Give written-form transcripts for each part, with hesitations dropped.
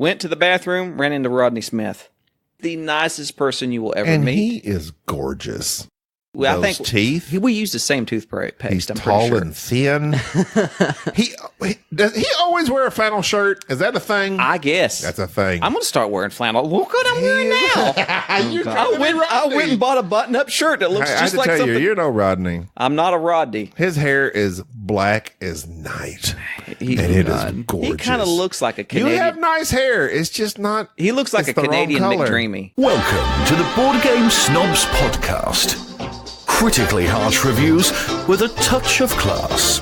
Went to the bathroom, ran into Rodney Smith. The nicest person you will ever meet. And he is gorgeous. Well, Those teeth. We use the same toothpaste. He's I'm tall pretty sure. and thin. Does he always wear a flannel shirt? Is that a thing? I guess. That's a thing. I'm going to start wearing flannel. Look what I'm wearing now. I went and bought a button-up shirt that looks just like something. You're no Rodney. I'm not a Rodney. His hair is black as night. It is gorgeous. He kind of looks like a Canadian. You have nice hair. It's just not. He looks like a Canadian McDreamy. Welcome to the Board Game Snobs podcast. Critically harsh reviews with a touch of class.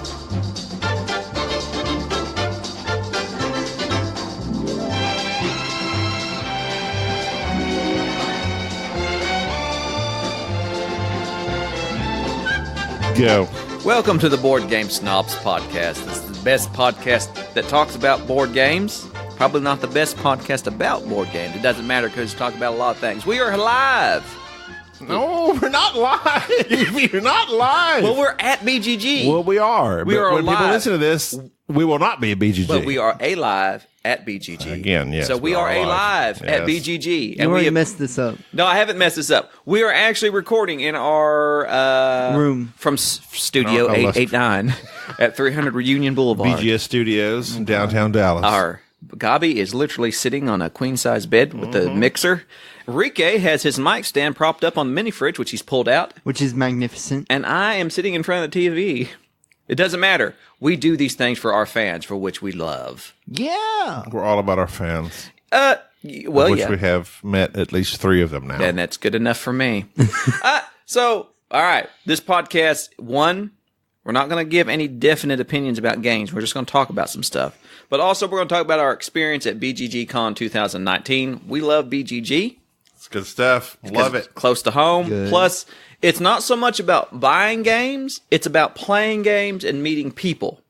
Go. Welcome to the Board Game Snobs podcast. This is the best podcast that talks about board games. Probably not the best podcast about board games. It doesn't matter because we talk about a lot of things. We are live. No, we're not live. You're not live. Well, we're at BGG. Well, we are. We are when live. people listen to this, we will not be at BGG. But we are alive at BGG. Again, yes. So we are alive at BGG. And we messed this up. No, I haven't messed this up. We are actually recording in our room from Studio 889 at 300 Reunion Boulevard. BGS Studios in downtown Dallas. Our Gabi is literally sitting on a queen-size bed with the mixer. Enrique has his mic stand propped up on the mini fridge, which he's pulled out. Which is magnificent. And I am sitting in front of the TV. It doesn't matter. We do these things for our fans, for which we love. Yeah. We're all about our fans. Well, which yeah. we have met at least 3 of them now. And that's good enough for me. So, all right. This podcast, one, we're not going to give any definite opinions about games. We're just going to talk about some stuff. But also, we're going to talk about our experience at BGG Con 2019. We love BGG. It's good stuff. Love it. Close to home. Good. Plus, it's not so much about buying games. It's about playing games and meeting people.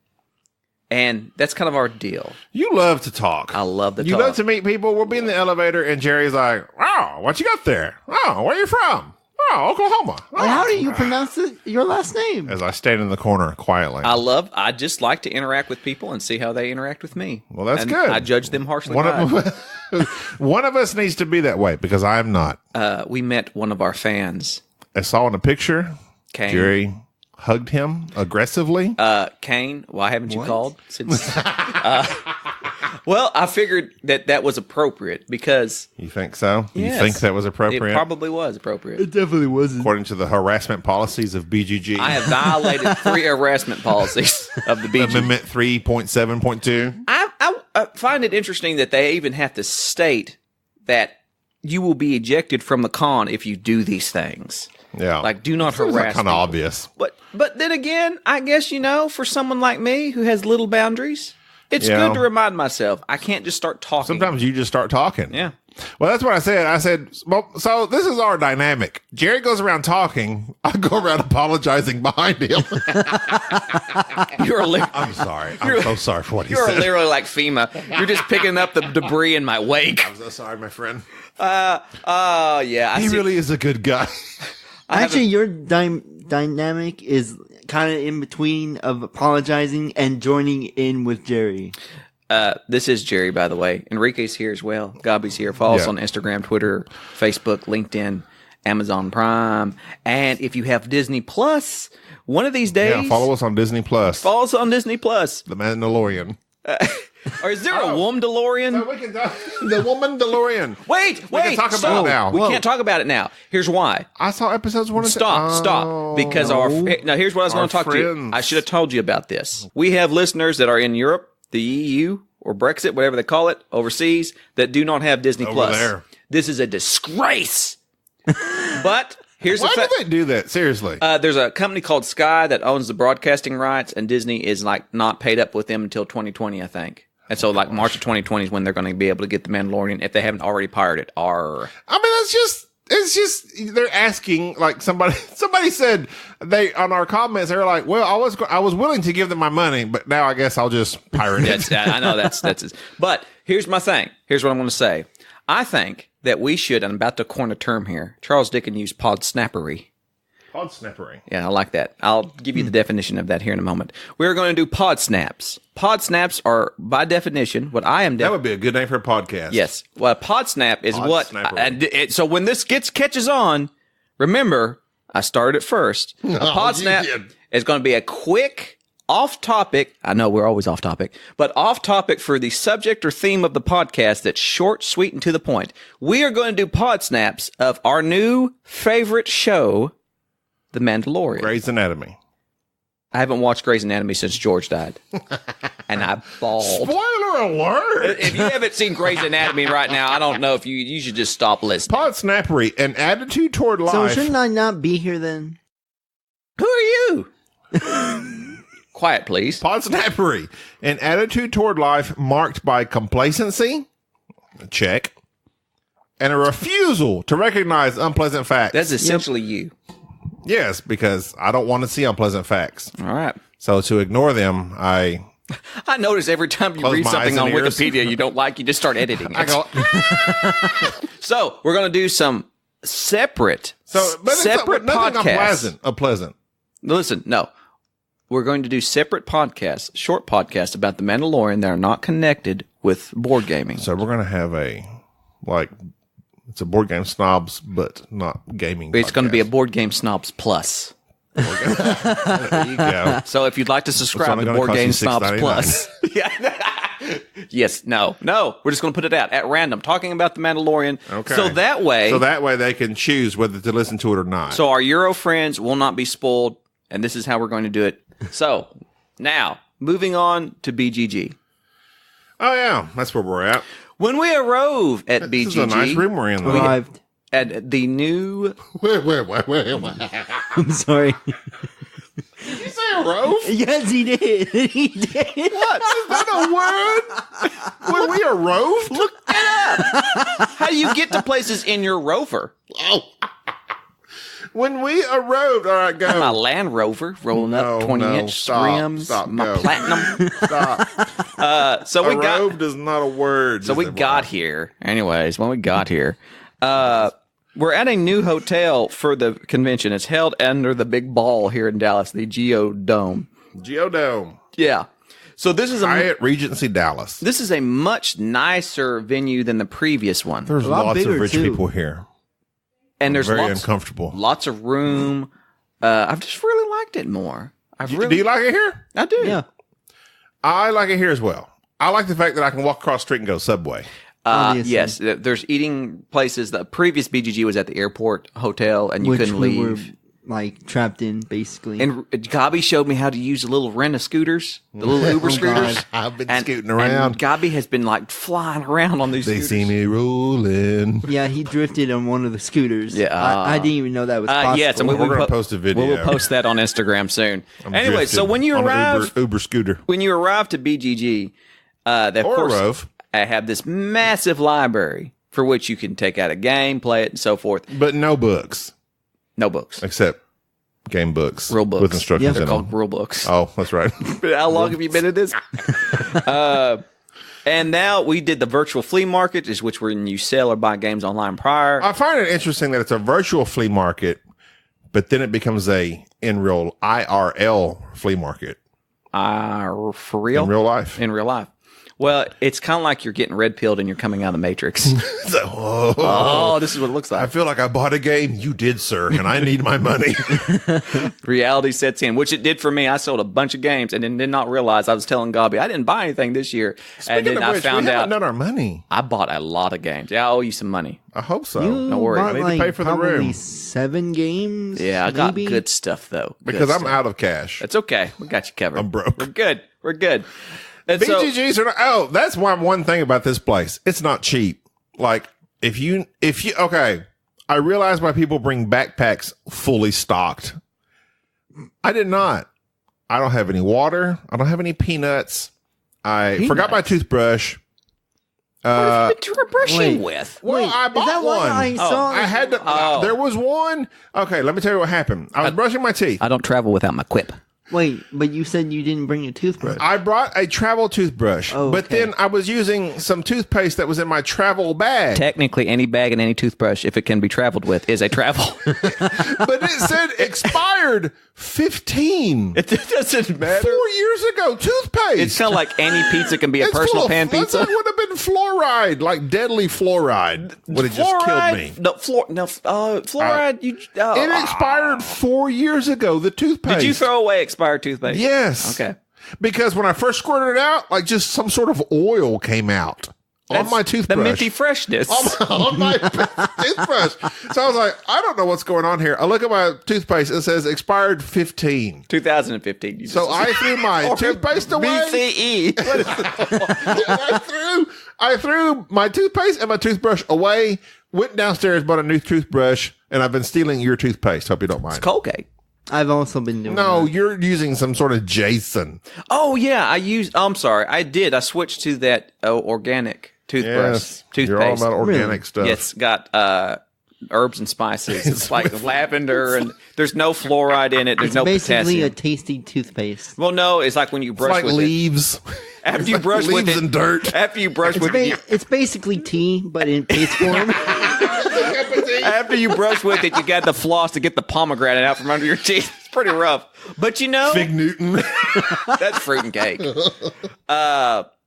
And that's kind of our deal. You love to talk. I love to talk. You love to meet people. We'll be in the elevator, and Jerry's like, "Oh, what you got there? Oh, where you from? Oh, Oklahoma. Oh." How do you pronounce your last name? As I stand in the corner quietly. I just like to interact with people and see how they interact with me. Well, that's and good. I judge them harshly. One of us needs to be that way because I'm not. We met one of our fans. I saw in a picture, Kane. Jerry hugged him aggressively. Kane, why haven't you called? Since, well, I figured that was appropriate because... You think so? Yes, you think that was appropriate? It probably was appropriate. It definitely wasn't. According to the harassment policies of BGG. I have violated 3 harassment policies of the BGG. Amendment 3.7.2. I find it interesting that they even have to state that you will be ejected from the con if you do these things. Yeah. Like, do not harass Kind people. of obvious. But then again, I guess, for someone like me who has little boundaries, it's good to remind myself I can't just start talking. Sometimes you just start talking. Yeah. Well, that's what I said. I said, well, so this is our dynamic. Jerry goes around talking. I go around apologizing behind him. I'm sorry. I'm so sorry for what he said. You're literally like FEMA. You're just picking up the debris in my wake. I'm so sorry, my friend. Yeah. He really is a good guy. Actually, your dynamic is kind of in between of apologizing and joining in with Jerry. This is Jerry, by the way. Enrique's here as well. Gabi's here. Follow us on Instagram, Twitter, Facebook, LinkedIn, Amazon Prime. And if you have Disney Plus, one of these days... Yeah, follow us on Disney Plus. Follow us on Disney Plus. The Mandalorian. Or is there a Woman DeLorean? So we can talk, the woman DeLorean. Wait. We can talk about it now. We can't talk about it now. Here's why. I saw episodes 1 and 2. Stop. Because now here's what I was going to talk to you. I should have told you about this. We have listeners that are in Europe, the EU, or Brexit, whatever they call it, overseas, that do not have Disney Plus. There. This is a disgrace. But here's Why do they do that? Seriously. There's a company called Sky that owns the broadcasting rights, and Disney is not paid up with them until 2020, I think. And so March of 2020 is when they're going to be able to get the Mandalorian if they haven't already pirated it. I mean, it's just they're asking, like, somebody said on our comments, they were like, well, I was willing to give them my money, but now I guess I'll just pirate it. I know that's it. But here's my thing. Here's what I'm going to say. I think that we should, and I'm about to coin a term here, Charles Dickens used podsnappery. Pod snappery. Yeah, I like that. I'll give you the definition of that here in a moment. We're going to do pod snaps. Pod snaps are, by definition, what I am. That would be a good name for a podcast. Yes. Well, a pod snap is Pod what. snappery. So when this catches on, remember, I started it first. A pod you snap did. is going to be a quick, off-topic. I know we're always off-topic, but off-topic for the subject or theme of the podcast that's short, sweet, and to the point. We are going to do pod snaps of our new favorite show, The Mandalorian. Grey's Anatomy. I haven't watched Grey's Anatomy since George died. And I bawled. Spoiler alert! If you haven't seen Grey's Anatomy right now, I don't know if you should just stop listening. Pod snappery, an attitude toward life. So shouldn't I not be here then? Who are you? Quiet, please. Pod snappery, an attitude toward life marked by complacency, check, and a refusal to recognize unpleasant facts. That's essentially you. Yes, because I don't want to see unpleasant facts. All right. So to ignore them, I notice every time you Close read my something eyes on and ears. Wikipedia you don't like, you just start editing I it. go. So we're going to do some separate But separate it's nothing podcasts. unpleasant. Listen, no. We're going to do separate podcasts, short podcasts about The Mandalorian that are not connected with board gaming. So we're gonna have it's a board game snobs, but not gaming. It's going to be a podcast. Board Game Snobs Plus. There you go. So if you'd like to subscribe only to gonna Board cost Game you Snobs $6.99. Plus. Yeah. Yes, no. We're just going to put it out at random, talking about The Mandalorian. Okay. So that way, they can choose whether to listen to it or not. so our Euro friends will not be spoiled, and this is how we're going to do it. So now, moving on to BGG. oh yeah, that's where we're at. When we arrive at BGG, This is a nice room we're in. Though. Arrived. at the new Wait. I'm sorry. Did you say a rove? Yes, he did. He did. What? Is that a word? When we are roved? Look that up. How do you get to places in your Rover? Oh. When we are roved, all right, go. My Land Rover rolling up 20-inch stop, rims. stop, my go. Platinum. Stop. So we got. Roved is not a word. So we got here. Anyways, when we got here, we're at a new hotel for the convention. It's held under the big ball here in Dallas, the Geodome. Geodome. Yeah. So this is Hyatt Regency Dallas. this is a much nicer venue than the previous one. There's lot lots of bigger, rich too. people here. And there's Very lots uncomfortable. of room. I've just really liked it more. Do you like it here? I do. Yeah. I like it here as well. I like the fact that I can walk across the street and go Subway. Obviously. Yes, there's eating places. The previous BGG was at the airport hotel, and you Which couldn't we leave. were like trapped in, basically. And Gabi showed me how to use the little rent-a-scooters, the little Uber scooters. God. I've been And- scooting around. And Gabi has been like flying around on these They scooters. see me rolling. Yeah, he drifted on one of the scooters. Yeah, I didn't even know that was possible. Yes, and We're going to post a video. We'll post that on Instagram soon. Anyway, so Drifting when you on an arrive, Uber scooter. when you arrive to BGG, they of Or a course Rove. have this massive library for which you can take out a game, play it, and so forth. But no books, No books. except game books. Real books. With instructions Yeah. They're in called them. rule books. Oh, that's right. How long have you been at this? And now we did the virtual flea market, is which when you sell or buy games online prior. I find it interesting that it's a virtual flea market, but then it becomes a real IRL flea market For real? in real life. In real life. Well, it's kind of like you're getting red pilled and you're coming out of the Matrix. So, whoa. Oh, this is what it looks I like. feel like I bought a game. You did, sir, and I need my money. Reality sets in, which it did for me. I sold a bunch of games and then did not realize I was telling Gabi I didn't buy anything this year. And Speaking then of I which, found we out haven't done our money. I bought a lot of games. Yeah, I owe you some money. I hope so. You Don't worry. bought, I need to pay for the probably room. 7 games. Yeah, I got maybe? good stuff though. Good because I'm stuff. out of cash. It's okay. We got you covered. I'm broke. We're good. We're good. And so, BGGs are not, oh, that's one thing about this place. It's not cheap. Like if you okay, I realize why people bring backpacks fully stocked. I did not. I don't have any water. I don't have any peanuts. I forgot my toothbrush. what have you been brushing wait. with? Well, Wait, I is bought that why one. I saw? I had to. Oh. There was one. Okay, let me tell you what happened. I was brushing my teeth. I don't travel without my quip. Wait, but you said you didn't bring a toothbrush. I brought a travel toothbrush, Oh, but okay. then I was using some toothpaste that was in my travel bag. Technically, any bag and any toothbrush, if it can be traveled with, is a travel. But it said expired 15. It doesn't matter. 4 years ago, toothpaste. It's kind of like any pizza can be a It's personal full of- pan pizza. That would have been fluoride, like deadly fluoride. Would have just killed me. Fluoride. It expired 4 years ago, the toothpaste. Did you throw away expired toothpaste? Yes. Okay. Because when I first squirted it out, like just some sort of oil came out on my toothbrush. The minty freshness. on my toothbrush. So I was like, I don't know what's going on here. I look at my toothpaste. It says expired 15. 2015. You So just- I threw my toothpaste away. BCE. I threw my toothpaste and my toothbrush away. Went downstairs, bought a new toothbrush, and I've been stealing your toothpaste. Hope you don't mind. Colgate. I've also been doing No, that. you're using some sort of Jason. Oh yeah, I'm sorry. I did. I switched to that organic toothbrush. Toothpaste. You're all about organic Really? stuff. It's got herbs and spices. It's like lavender, and there's no fluoride in it. There's no Basically potassium. a tasty toothpaste. Well, no, it's like when you It's brush like with leaves. it. After you like brush with leaves it, and dirt. After you brush with it, It's basically tea, but in paste form. after you brush with it, you got the floss to get the pomegranate out from under your teeth. It's pretty rough, but you know Fig Newton. that's fruit and cake.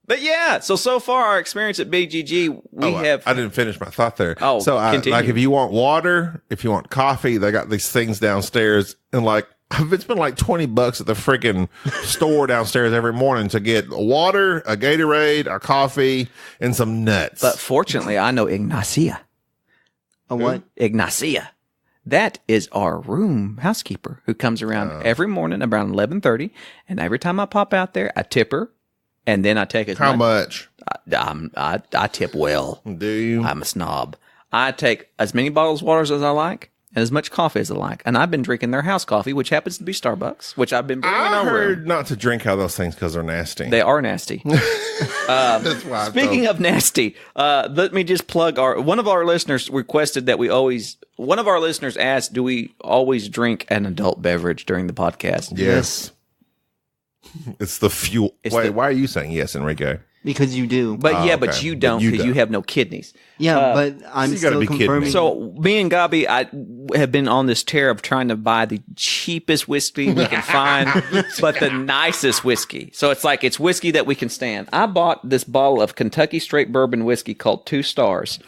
But yeah, so far our experience at BGG, we have. I didn't finish my thought there. Oh, so continue. like if you want water, if you want coffee, they got these things downstairs, and like it's been like $20 at the freaking store downstairs every morning to get water, a Gatorade, a coffee, and some nuts. But fortunately, I know Ignacia. A what? Ignacia. That is our room housekeeper who comes around every morning around 11:30, and every time I pop out there, I tip her, and then I take as How much I tip well. do you? I'm a snob. I take as many bottles of waters as I like and as much coffee as I like, and I've been drinking their house coffee, which happens to be Starbucks, which I've been bringing I over. heard not to drink out of those things because they're nasty. They are nasty. That's why. Speaking of nasty, let me just plug one of our listeners requested that one of our listeners asked, do we always drink an adult beverage during the podcast? yes, it's the fuel. It's Wait, the- why are you saying yes, Enrique? Because you do. But but okay. you But don't you because you don't. have no kidneys. Yeah, but I'm you gotta still be kidding me. confirming. So me and Gabi, I have been on this tear of trying to buy the cheapest whiskey we can find, but the nicest whiskey. So it's whiskey that we can stand. I bought this bottle of Kentucky straight bourbon whiskey called 2 Stars.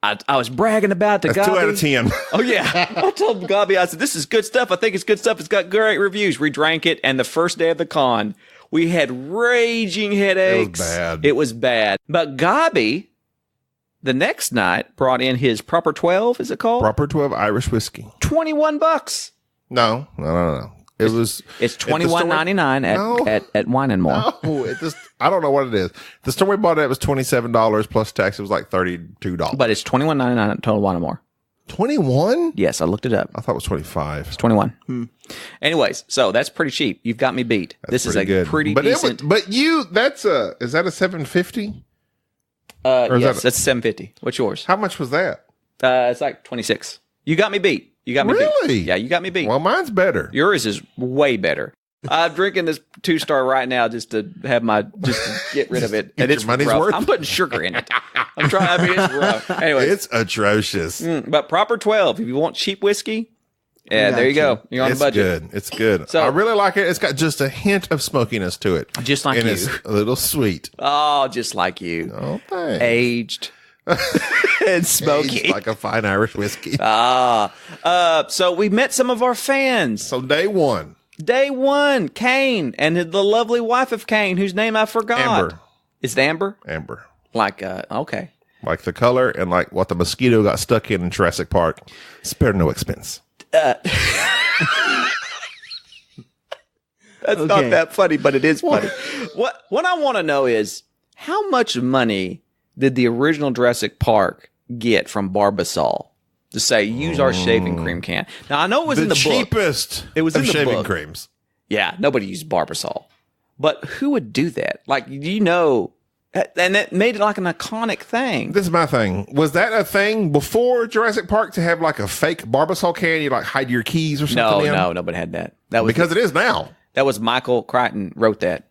I was bragging about it to That's Gabi. 2 out of 10. Oh yeah, I told Gabi, I said, "This is good stuff. I think it's good stuff. It's got great reviews." We drank it, and the first day of the con, we had raging headaches. bad. It was bad. But Gabi, the next night, brought in his Proper 12. Is it called? Proper 12 Irish whiskey. $21. No. It was. It's at the store- $21.99 at Wine and More. No, I don't know what it is. The store we bought it was $27 plus tax. It was like $32. But it's $21.99 at Total Wine and More. 21? Yes, I looked it up. I thought it was 25. It's 21. Anyways, so that's pretty cheap. You've got me beat. This is a pretty but decent. is that a 750? or is Yes, that- that's $7.50. What's yours? How much was that? It's like 26. You got me beat. You got me beat. Really? Yeah, you got me beat. Well, mine's better. Yours is way better. I'm drinking this 2-star right now just to get rid of it. Get And your it's money's rough. worth. I'm putting sugar in it. I'm trying. I mean, it's rough. Anyway, It's atrocious. but Proper 12. If you want cheap whiskey, yeah, there you go. You're on It's a budget. good. It's good. So- I really like it. It's got just a hint of smokiness to it. Just like and you. it's a little sweet. Oh, just like you. Oh, thanks. Aged and smoky. It's like a fine Irish whiskey. So we met some of our fans. So day one, Day one, Kane and the lovely wife of Kane, whose name I forgot. Amber. Is it Amber? Amber. Like, okay. Like the color and like what the mosquito got stuck in Jurassic Park. Spare no expense. That's not that funny, but it is funny. What I want to know is how much money did the original Jurassic Park get from Barbasol to say use our shaving cream can? Now I know it was in the book. cheapest It was of in the shaving book. creams. Yeah, nobody used Barbasol, but who would do that? Like, do you know? And that made it like an iconic thing. This is my thing. Was that a thing before Jurassic Park to have like a fake Barbasol can you like hide your keys or something in? No, nobody had that. That was Because it is now. That was Michael Crichton wrote that.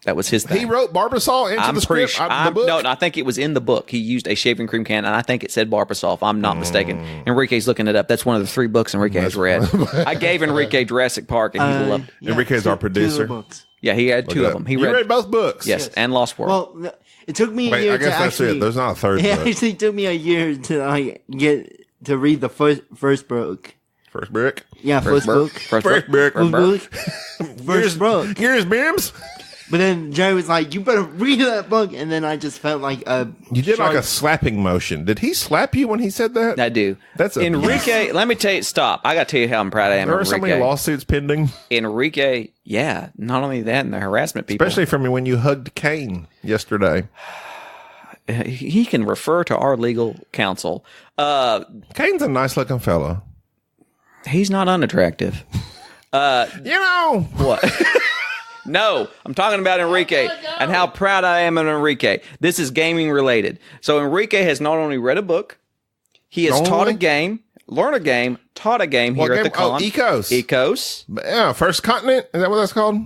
That was his thing. He wrote Barbasol into the script, the book? No, I think it was in the book. He used a shaving cream can, and I think it said Barbasol, if I'm not mistaken. Enrique's looking it up. That's one of the 3 books Enrique has read. I gave Enrique Jurassic Park, and he loved it. Enrique's our producer. Yeah, he had 2 of them. He read both books? Yes, and Lost World. Well, it took me a year I guess to that's actually... it. There's not a third It book. actually took me a year to get to read the first book. First book? Yeah, first book. First First book. book. First book. Here's Bims. But then Jerry was like, you better read that book. And then I just felt like You did like a slapping motion. Did he slap you when he said that? I do. That's Enrique. Let me tell you. Stop. I got to tell you how I'm proud I am. There are of so Enrique. many lawsuits pending. Enrique. Yeah. Not only that, and the harassment people. Especially from when you hugged Kane yesterday. He can refer to our legal counsel. Kane's a nice looking fella. He's not unattractive. What? No, I'm talking about Enrique and how proud I am of Enrique. This is gaming related. So Enrique has not only read a book, he has taught a game, learned a game, taught a game here at the con. Ecos. Ecos. Yeah, First Continent. Is that what that's called?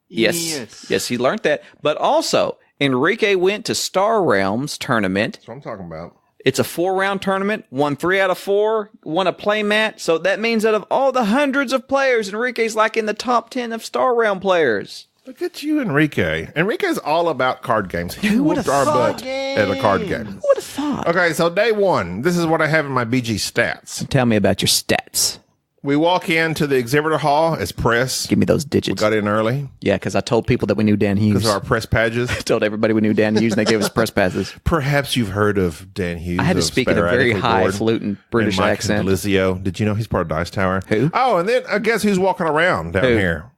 Yes. Yes, he learned that. But also, Enrique went to Star Realms tournament. That's what I'm talking about. It's a 4-round tournament, won 3 out of 4, won a play mat. So that means out of all the hundreds of players, Enrique's like in the top 10 of Star Realm players. Look at you, Enrique. Enrique's all about card games. He Who would've whooped our thought? butt at a card game. Who would have thought? Okay, so day 1. This is what I have in my BG stats. Tell me about your stats. We walk into the exhibitor hall as press. Give me those We digits. got in early Yeah, because I told people that we knew Dan Hughes. because of our press badges. Told everybody we knew Dan Hughes, and they gave us press passes. Perhaps you've heard of Dan Hughes. I had to of speak in a very Sporadically Bored highfalutin British and Mike accent. Delizio. Did you know he's part of Dice Tower? Who? Oh, and then I guess who's walking around down Who? here?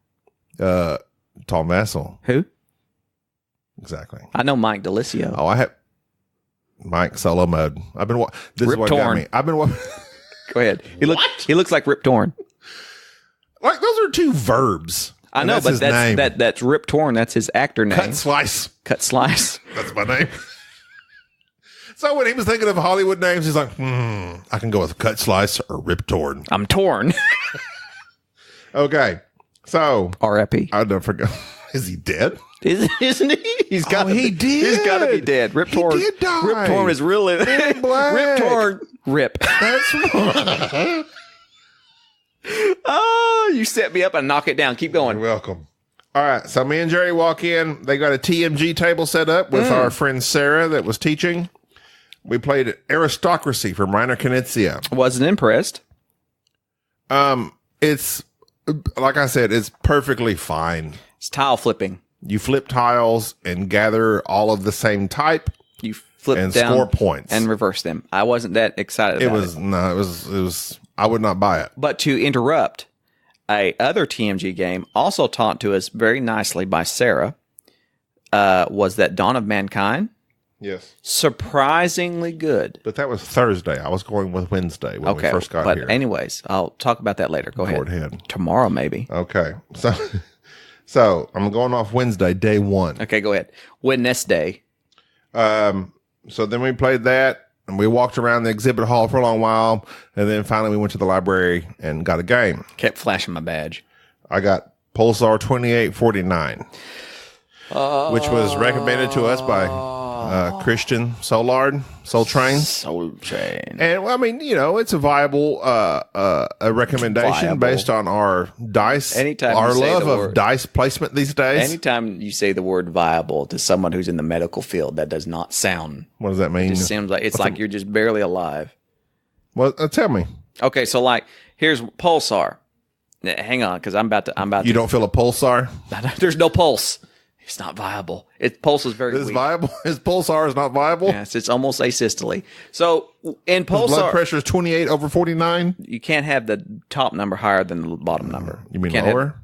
Tom Vassell. Who? Exactly. I know Mike Delizio. Oh, I have Mike solo mode. I've been. This Rip is what got Torn. me. I've been. Go ahead. He looks like Rip Torn. Like those are 2 verbs. I And know, that's but his name. that's Rip Torn. That's his actor name. Cut Slice. Cut Slice. That's my name. So when he was thinking of Hollywood names, he's like, I can go with Cut Slice or Rip Torn. I'm torn. Okay. So R.I.P. I don't forget. Is he dead? Isn't he? He's got. he did. He's got to be dead. Rip He Torn. did die. Rip Torn is really. In black. Rip Torn. Rip. That's right. Oh, you set me up and knock it down. Keep going. You're welcome. All right. So me and Jerry walk in. They got a TMG table set up with our friend Sarah that was teaching. We played Aristocracy from Reiner Knizia. Wasn't impressed. It's like I said, it's perfectly fine. It's tile flipping. You flip tiles and gather all of the same type. You flip And down score points. and reverse them. I wasn't that excited. It about was no, it was. I would not buy it. But to interrupt, a other TMG game also taught to us very nicely by Sarah was that Dawn of Mankind. Yes, Surprisingly good. but that was Thursday. I was going with Wednesday when we first got but here. anyways, I'll talk about that later. Go Forward ahead. head. Tomorrow, maybe. Okay, so I'm going off Wednesday, day 1. Okay, go ahead. Wednesday. So then we played that, and we walked around the exhibit hall for a long while, and then finally we went to the library and got a game. Kept flashing my badge. I got Pulsar 2849, which was recommended to us by Christian Soulard, Soul Train. Soul Train. And well, I mean, you know, it's a viable a recommendation Viable. based on our dice, Anytime our you say love the of word. dice placement these days. Anytime you say the word viable to someone who's in the medical field, that does not sound. What does that mean? It just seems like it's like you're just barely alive. Well, tell me, Okay, so like here's Pulsar. Hang on, because I'm about you don't feel a pulsar? There's no pulse. It's not viable. Pulse is very Is weak. viable? His pulsar is not viable. Yes, it's almost asystole. So in His blood Pulsar, pressure is 28/49. you can't have the top number higher than the bottom number. You mean Can't have- lower?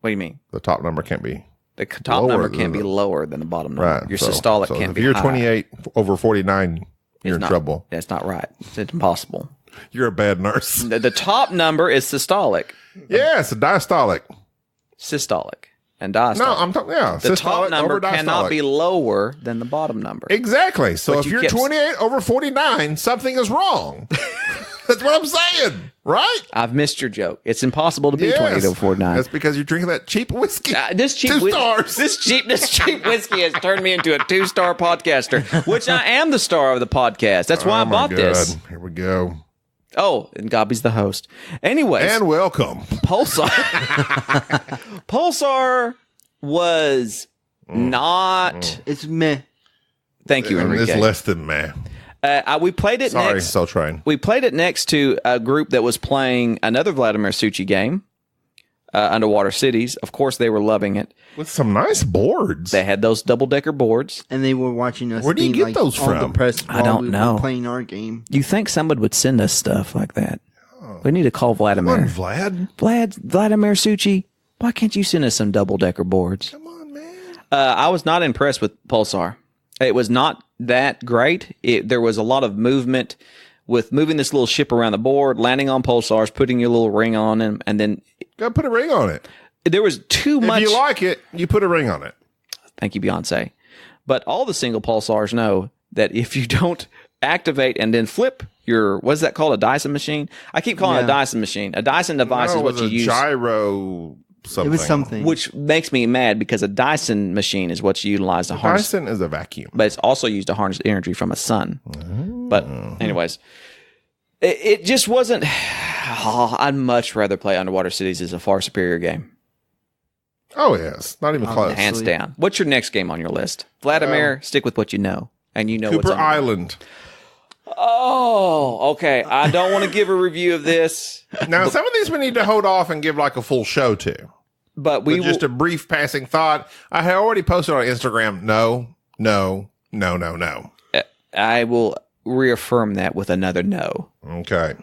What do you mean? The top number can't be The top Lower number than can't be the- lower than the bottom number. right. Your so- systolic so can't if be you're high. 28/49, you're in not, trouble. That's not right. It's impossible. You're a bad nurse. The top number is systolic, Yes, diastolic. systolic, and diastolic. No, I'm talking. Yeah, the top systolic number over diastolic. cannot be lower than the bottom number. Exactly. So But if you you're kept- 28/49, something is wrong. That's what I'm saying, right? I've missed your joke. It's impossible to be 28 over 49. That's because you're drinking that cheap whiskey. This cheap 2 stars. This cheap whiskey has turned me into a 2-star podcaster, which I am the star of the podcast. That's why I bought this. Here we go. Oh, and Gobby's the host. Anyways, And welcome. Pulsar. Pulsar was not. It's meh. Thank you, It's Enrique. less than man. We played it Sorry, next. Soul Train. We played it next to a group that was playing another Vladimir Suchi game, Underwater Cities. Of course, they were loving it. With some nice boards. They had those double-decker boards. And they were watching us. Where do you be, get like, those all from? depressed I while don't we know. were playing our game. You think somebody would send us stuff like that? We need to call Come on, Vladimir. Vlad. Vladimir Suchi, why can't you send us some double-decker boards? Come on, man. I was not impressed with Pulsar. It was not that great. There was a lot of movement with moving this little ship around the board, landing on pulsars, putting your little ring on them, and then Gotta put a ring on it. there was too much. If you like it, you put a ring on it. Thank you, Beyonce. But all the single pulsars know that if you don't activate and then flip your, what's that called, a Dyson machine? I keep calling it a Dyson machine. A Dyson device No, is it what was you a use. gyro something. It was something. Which makes me mad because a Dyson machine is what you utilize to harness. Dyson is a vacuum. But it's also used to harness energy from a sun. But anyways, it just wasn't. I'd much rather play Underwater Cities as a far superior game, Oh, yes. Not even close. hands down. What's your next game on your list, Vladimir? Stick with what you know, and you know what's Cooper on. Island. Oh, okay. I don't want to give a review of this, Now, some of these we need to hold off and give like a full show to. but we But just will. a brief passing thought. I had already posted on Instagram. No. I will reaffirm that with another no. Okay.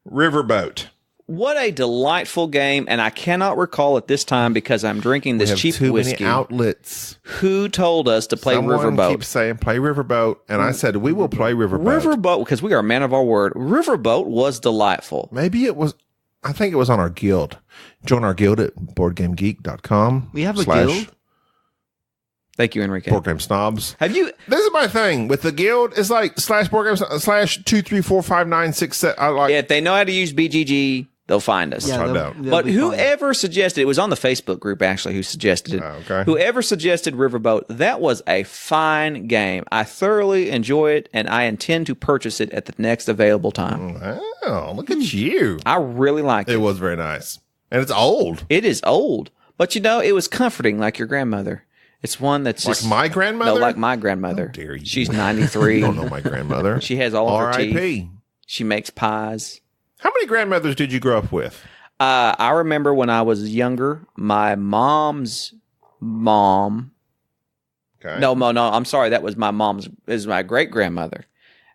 Riverboat. What a delightful game, and I cannot recall at this time because I'm drinking this We have cheap too whiskey. many outlets. Who told us to play Someone Riverboat? keeps saying play Riverboat, and I said we will play Riverboat. Riverboat, because we are a man of our word. Riverboat was delightful. Maybe it was. I think it was on our guild. Join our guild at boardgamegeek.com. We have a guild? Thank you, Enrique. Board Game Snobs. Have you? This is my thing with the guild. It's like /board games /2345967. I like. If they know how to use BGG, they'll find us. I they'll- don't. they'll But be fine. whoever suggested, it was on the Facebook group actually who suggested it. Oh, okay. Whoever suggested Riverboat, that was a fine game. I thoroughly enjoy it, and I intend to purchase it at the next available time. Oh, look at you. I really like It it. was very nice. And it's old. It is old, but you know, it was comforting like your grandmother. It's one that's Like just my grandmother? No, like my grandmother. How dare you. She's 93. You don't know my grandmother. She has all of her teeth. R.I.P. She makes pies. How many grandmothers did you grow up with? I remember when I was younger, my mom's mom. Okay. No, I'm sorry. That was my mom's. Is my great grandmother,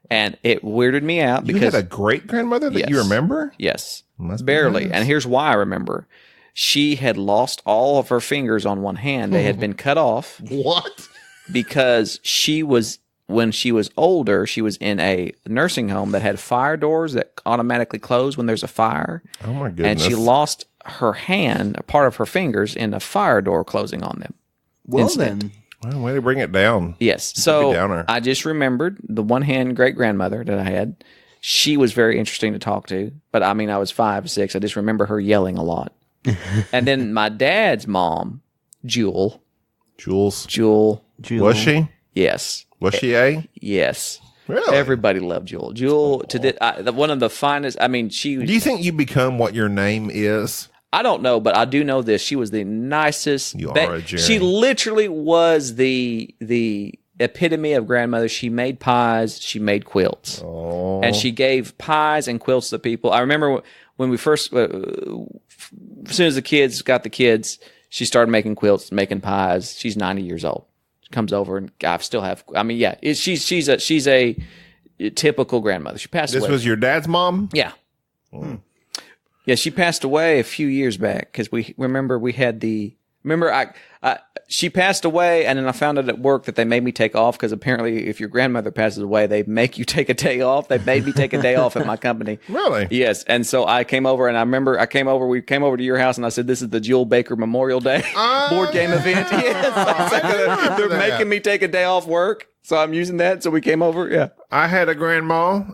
and it weirded me out You because had a great grandmother that you Yes. remember? yes, Must be barely. nice. And here's why I remember: she had lost all of her fingers on one hand. They had been cut off What? because when she was older, she was in a nursing home that had fire doors that automatically close when there's a fire. Oh my goodness. And she lost her hand, a part of her fingers, in a fire door closing on them. Well, incident. then. Well, way to bring it down. Yes. So downer. I just remembered the one hand great grandmother that I had. She was very interesting to talk to, but I mean, I was 5, 6. I just remember her yelling a lot. And then my dad's mom, Jewel. Jules. Was she? Yes. Was she a? Yes. Really? Everybody loved Jewel. Jewel, one of the finest. I mean, Do you think you become what your name is? I don't know, but I do know this. She was the nicest. You are a Jerry. She literally was the epitome of grandmother. She made pies. She made quilts. Oh. And she gave pies and quilts to people. I remember when we first, as soon as the kids got the kids, she started making quilts, making pies. She's 90 years old. She comes over and I still have, I mean, yeah, she's a typical grandmother. She passed This away. was your dad's mom? Yeah. Yeah, she passed away a few years back because we remember we had the, she passed away, and then I found out at work that they made me take off because apparently if your grandmother passes away, they make you take a day off. They made me take a day off at my company. Really? Yes. And so I came over, and I remember we came over to your house, and I said, this is the Jewel Baker Memorial Day board game event. Yes. I said, they're making me take a day off work. So I'm using that. So we came over. Yeah. I had a grandma,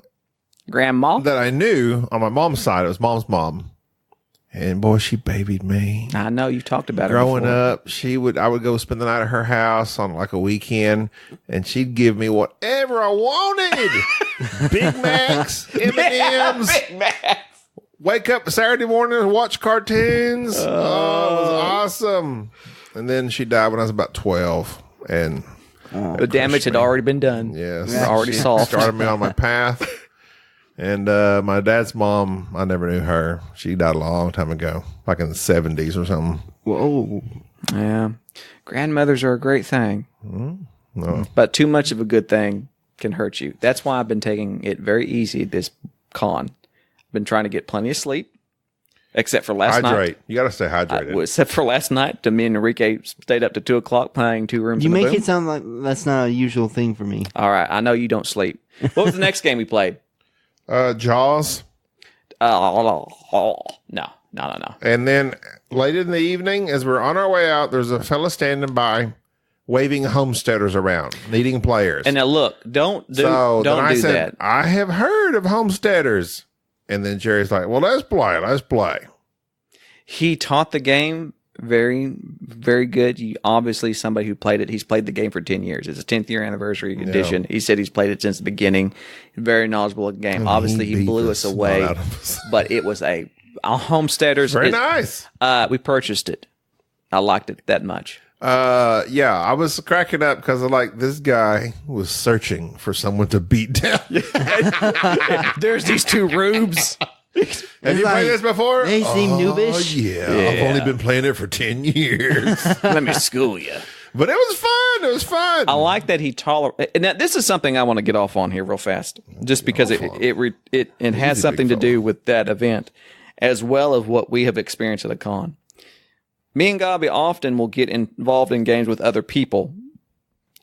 Grandma? that I knew on my mom's side. It was mom's mom. And boy, she babied me. I know you talked about Growing it before. up, I would go spend the night at her house on like a weekend, and she'd give me whatever I wanted. Big Macs, M&Ms. Big Mac. Wake up Saturday morning and watch cartoons. Oh, it was awesome. And then she died when I was about 12. And The damage had already been done. yes, Already she solved. started me on my path. And my dad's mom, I never knew her. She died a long time ago, like in the 70s or something. Whoa. Yeah. Grandmothers are a great thing. No. But too much of a good thing can hurt you. That's why I've been taking it very easy this con. I've been trying to get plenty of sleep, except for last night. Hydrate. You got to stay hydrated. Except for last night, me and Enrique stayed up to 2 o'clock playing Two Rooms You in a make Boom. it sound like that's not a usual thing for me. All right, I know you don't sleep. What was the next game we played? Jaws. No. And then late in the evening, as we're on our way out, there's a fella standing by waving homesteaders around, needing players. And now look, don't do then I said, that. I have heard of homesteaders. And then Jerry's like, well, let's play. He taught the game very, very good. You obviously somebody who played it. He's played the game for 10 years. It's a 10th year anniversary edition. He said he's played it since the beginning. Very knowledgeable at the game. Obviously, he beat blew the us away, snot out of us. but it was a homesteaders. Very nice. We purchased it. I liked it that much. Yeah, I was cracking up because this guy was searching for someone to beat down. There's these two rubes. Have you played this before? They seem Oh, noobish. yeah. I've only been playing it for 10 years. Let me school you. But it was fun. It was fun. I like that he tolerates. And now this is something I want to get off on here real fast, just because it has something to do with that event, as well as what we have experienced at a con. Me and Gabi often will get involved in games with other people,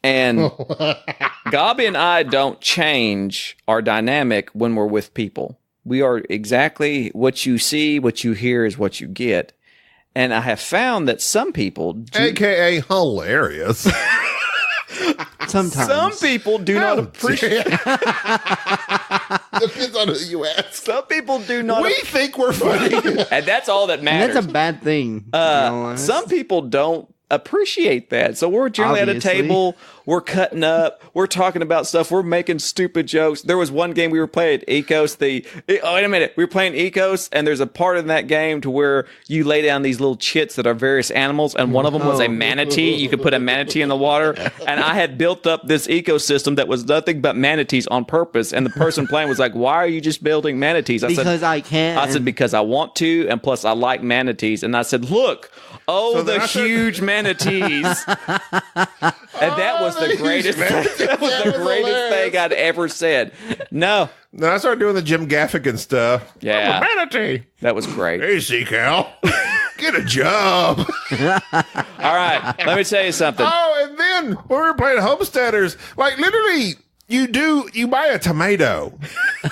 and Gabi and I don't change our dynamic when we're with people. We are exactly what you see, what you hear is what you get. And I have found that some people, AKA hilarious. Sometimes. some people do not appreciate. Depends on who you ask. Some people do not. We think we're funny. And that's all that And matters. that's a bad thing. to be honest. Some people don't appreciate that. So we're generally at a Obviously. table, we're cutting up, we're talking about stuff, we're making stupid jokes. There was one game we were playing, Ecos. Wait a minute. We were playing Ecos, and there's a part in that game to where you lay down these little chits that are various animals, and one of them was a manatee. You could put a manatee in the water. And I had built up this ecosystem that was nothing but manatees on purpose. And the person playing was like, why are you just building manatees? I because said, I can. I said, because I want to, and plus I like manatees. And I said, look, So then the I said- huge manatees. And that was the huge greatest thing. That was the That was greatest hilarious. thing I'd ever said. No. Then I started doing the Jim Gaffigan stuff. Yeah. I'm a manatee. That was great. Hey, Seacal. Get a job. All right. Let me tell you something. Oh, and then when we were playing Homesteaders, literally, you buy a tomato. And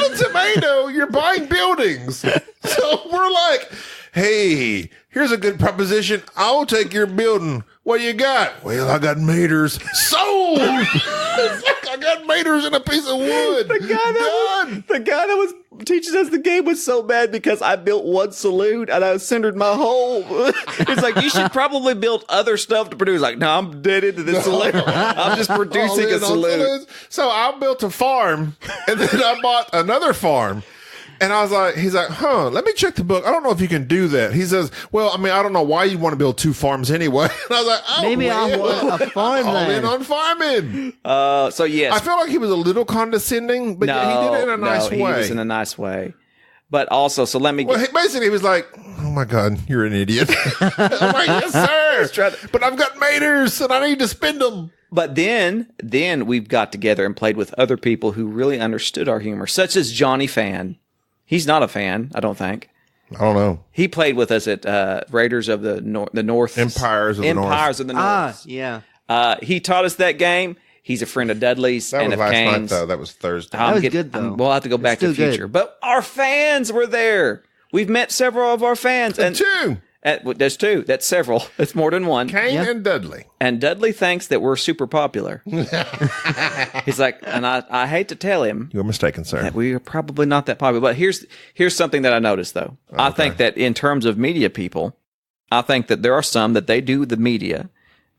with a tomato, you're buying buildings. So we're like, hey, here's a good proposition. I'll take your building. What you got? Well, I got maters. Sold! It's like I got maters and a piece of wood. The guy that was teaching us the game was so mad because I built one saloon and I centered my whole. It's like, you should probably build other stuff to produce. Like, no, I'm dead into this saloon. I'm just producing a saloon. So I built a farm, and then I bought another farm. And I was like, he's like, let me check the book. I don't know if you can do that. He says, well, I mean, I don't know why you want to build two farms anyway. And I was like, oh, Maybe I want a farm all in then. on farming. So, yes. I feel like he was a little condescending, but yeah, he did it in a nice way. He was in a nice way. But also, so let me Well, basically, he was like, oh my God, you're an idiot. I'm like, yes, sir. But I've got maters and I need to spend them. But then we've got together and played with other people who really understood our humor, such as Johnny Fan. He's not a fan, I don't think. I don't know. He played with us at Raiders of the North. Empires of the North. Empires of the North. Yeah. He taught us that game. He's a friend of Dudley's That and was of last night, Kane's. though. That was Thursday. That was good, though. We'll have to go back to the still good. future. But our fans were there. We've met several of our fans. And Two. There's two. That's several. It's more than one. Kane and Dudley. And Dudley thinks that we're super popular. He's like, and I hate to tell him You're mistaken, sir. that we are probably not that popular. But here's something that I noticed, though. Okay. I think that in terms of media people, I think that there are some that they do the media.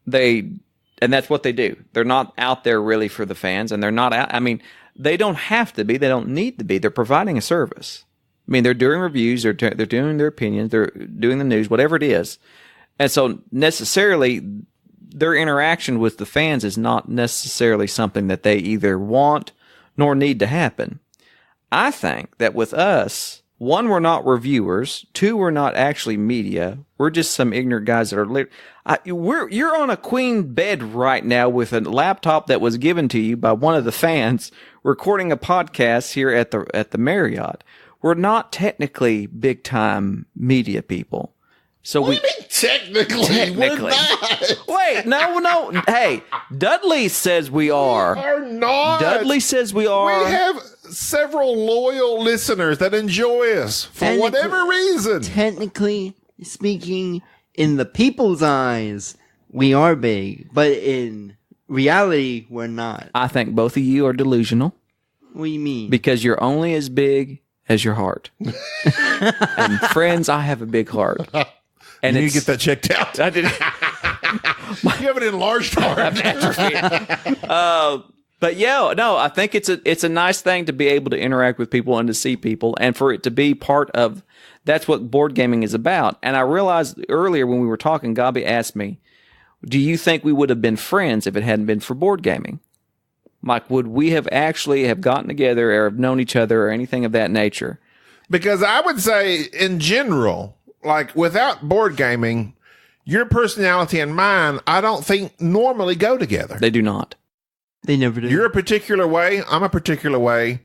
And that's what they do. They're not out there really for the fans, and they're not out. I mean, they don't have to be. They don't need to be. They're providing a service. I mean, they're doing reviews, they're doing their opinions, they're doing the news, whatever it is. And so necessarily their interaction with the fans is not necessarily something that they either want nor need to happen. I think that with us, one, we're not reviewers. Two, we're not actually media. We're just some ignorant guys that are you're on a queen bed right now with a laptop that was given to you by one of the fans recording a podcast here at the Marriott. We're not technically big time media people. So What do you mean technically? We're not. Wait, no. Hey, Dudley says we are. We're not. Dudley says we are. We have several loyal listeners that enjoy us for whatever reason. Technically speaking, in the people's eyes, we are big, but in reality, we're not. I think both of you are delusional What do you mean? because you're only as big as your heart. And friends, I have a big heart. And You need to get that checked out. I did. You have an enlarged heart. But yeah, no, I think it's a nice thing to be able to interact with people and to see people, and for it to be part of. That's what board gaming is about. And I realized earlier when we were talking, Gabi asked me, "Do you think we would have been friends if it hadn't been for board gaming? Like, would we have actually have gotten together or have known each other or anything of that nature?" Because I would say, in general, like without board gaming, your personality and mine, I don't think normally go together. They do not. They never do. You're a particular way. I'm a particular way.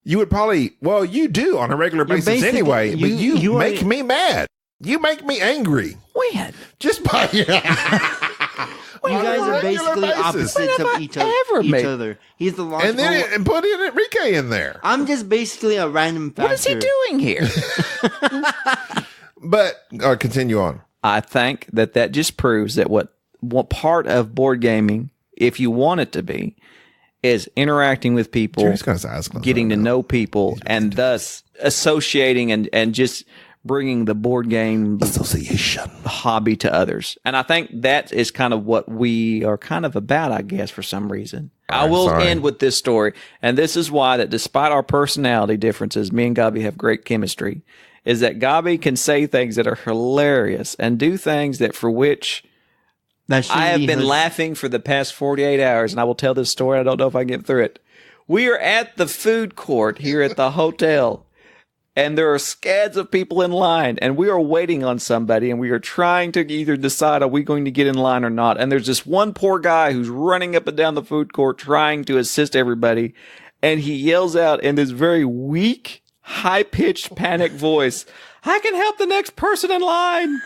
You would probably, well, you do on a regular basis basically- anyway, but you are- make me mad. You make me angry. When? Just by You guys are basically opposites of each other. He's the logical. And then and put in Enrique in there. I'm just basically a random factor. What is he doing here? But continue on. I think that just proves that what part of board gaming, if you want it to be, is interacting with people, Jerry's got his eyes closed getting right to now. know people, and thus associating and just bringing the board game Association. hobby to others. And I think that is kind of what we are kind of about, I guess, for some reason. I will sorry. end with this story. And this is why that despite our personality differences, me and Gabi have great chemistry, is that Gabi can say things that are hilarious and do things that for which That should I have be been his- laughing for the past 48 hours, and I will tell this story. I don't know if I can get through it. We are at the food court here at the hotel, and there are scads of people in line, and we are waiting on somebody, and we are trying to either decide are we going to get in line or not. And there's this one poor guy who's running up and down the food court trying to assist everybody, and he yells out in this very weak, high-pitched, panic voice, "I can help the next person in line!"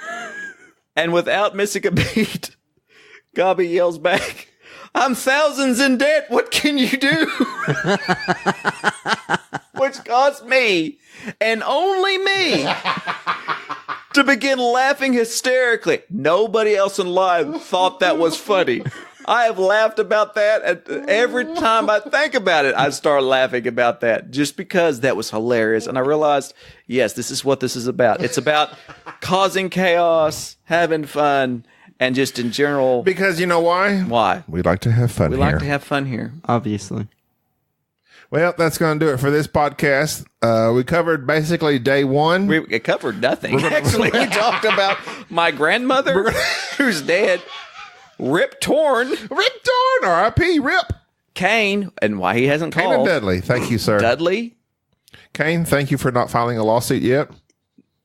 And without missing a beat, Gabi yells back, "I'm thousands in debt. What can you do?" Which caused me, and only me, to begin laughing hysterically. Nobody else in line thought that was funny. I have laughed about that, and every time I think about it, I start laughing about that just because that was hilarious. And I realized, yes, this is what this is about. It's about causing chaos, having fun, and just in general. Because you know why? Why? We like to have fun We here. like to have fun here. Obviously. Well, that's going to do it for this podcast. We covered basically day one. We covered nothing. Actually, we talked about my grandmother, who's dead, Rip Torn, Rip Torn, R.I.P. Rip. Kane, and why he hasn't Kane and called. Dudley. Thank you, sir. Dudley. Kane, thank you for not filing a lawsuit yet.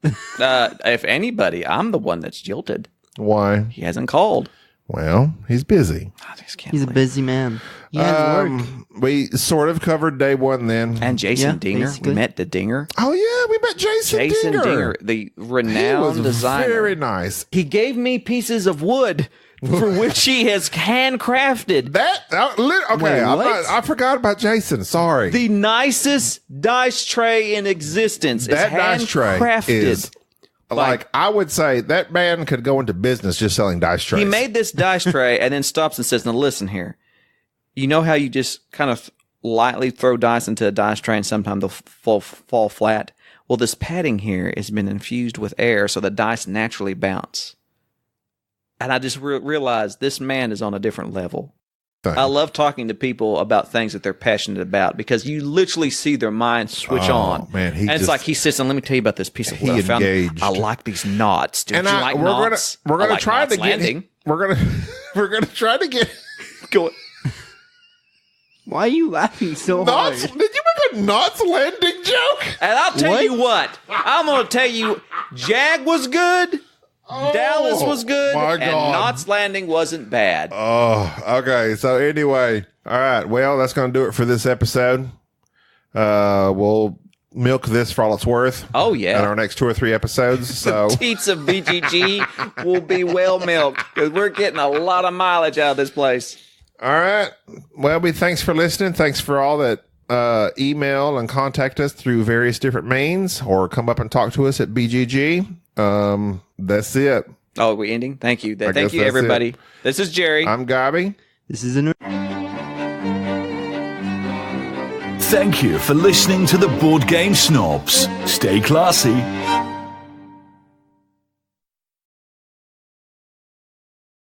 If anybody, I'm the one that's jilted. Why? He hasn't called. Well, he's busy. I just can't He's a believe busy man. He has work. We sort of covered day one then. And Jason Yeah, Dinger. basically. We met the Dinger. Oh, yeah, we met Jason Dinger. the He renowned was designer. very nice. He gave me pieces of wood for which he has handcrafted Okay, Wait, what? I forgot about Jason. Sorry. the nicest dice tray in existence. that it's dice tray handcrafted is Like, I would say that man could go into business just selling dice trays. He made this dice tray and then stops and says, now listen here. You know how you just kind of lightly throw dice into a dice tray and sometimes they'll fall flat? Well, this padding here has been infused with air so the dice naturally bounce. And I just realized this man is on a different level. I love talking to people about things that they're passionate about because you literally see their mind switch on. Man, and it's like he sits and let me tell you about this piece of wood I found. I like these knots. Dude, and you like knots? We're gonna like try knots to landing. get. We're gonna try to get. Go. Why are you laughing so Knots? hard? Did you make a knots landing joke? And I'll tell you what. I'm gonna tell you, Jag was good. Dallas was good, and Knots Landing wasn't bad. Oh, okay. So anyway, all right. Well, that's going to do it for this episode. We'll milk this for all it's worth. Oh, yeah. In our next 2 or 3 episodes. So teats of BGG will be well milked because we're getting a lot of mileage out of this place. All right. Well, thanks for listening. Thanks for all that email and contact us through various different means or come up and talk to us at BGG. That's it. Oh, we're ending? Thank you. Thank you, everybody. This is Jerry. I'm Gabby. This is an... Thank you for listening to the Board Game Snobs. Stay classy.